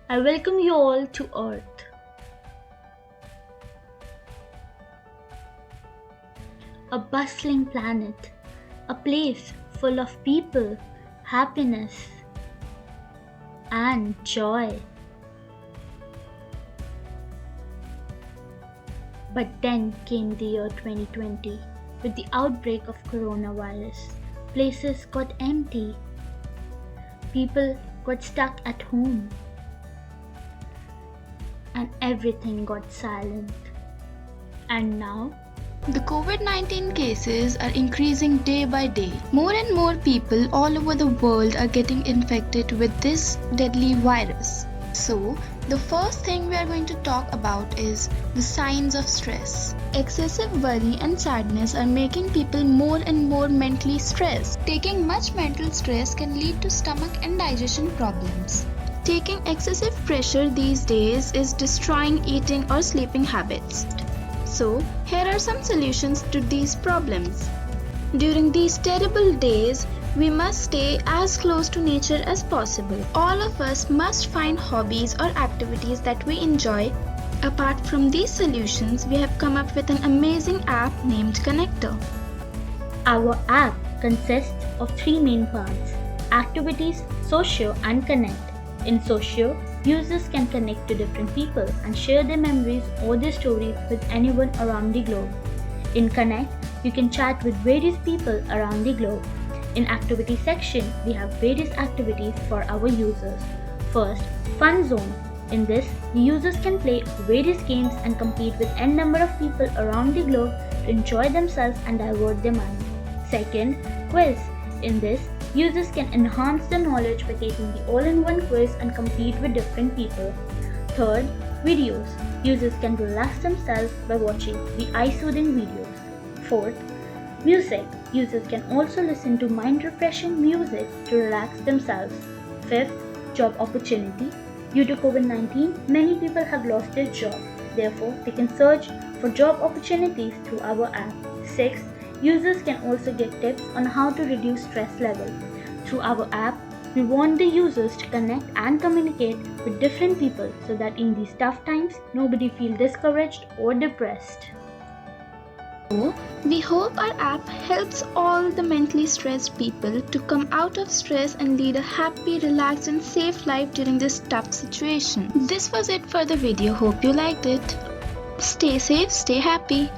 I welcome you all to Earth, a bustling planet, a place full of people, happiness, and joy. But then came the year 2020 with the outbreak of coronavirus. Places got empty, people got stuck at home, and everything got silent. And now, The COVID 19 cases are increasing day by day. More and more people all over the world are getting infected with this deadly virus. So, the first thing we are going to talk about is the signs of stress. Excessive worry and sadness are making people more and more mentally stressed. Taking much mental stress can lead to stomach and digestion problems. Taking excessive pressure these days is destroying eating or sleeping habits. So, here are some solutions to these problems. During these terrible days, we must stay as close to nature as possible. All of us must find hobbies or activities that we enjoy. Apart from these solutions, we have come up with an amazing app named Connector. our app consists of three main parts: activities, socio, and connect. In socio, users can connect to different people and share their memories or their stories with anyone around the globe. In connect, you can chat with various people around the globe. In activity section, we have various activities for our users. First, Fun Zone. In this, the users can play various games and compete with n number of people around the globe to enjoy themselves and divert their mind. Second, Quiz. In this, users can enhance their knowledge by taking the all-in-one quiz and compete with different people. Third, Videos. Users can relax themselves by watching the eye-soothing videos. Fourth, Music. Users can also listen to mind-refreshing music to relax themselves. Fifth, Job Opportunity. Due to COVID-19, many people have lost their job. Therefore, they can search for job opportunities through our app. Sixth, users can also get tips on how to reduce stress level. Through our app, we want the users to connect and communicate with different people so that in these tough times, nobody feels discouraged or depressed. So, we hope our app helps all the mentally stressed people to come out of stress and lead a happy, relaxed, and safe life during this tough situation. This was it for the video. Hope you liked it. Stay safe, stay happy.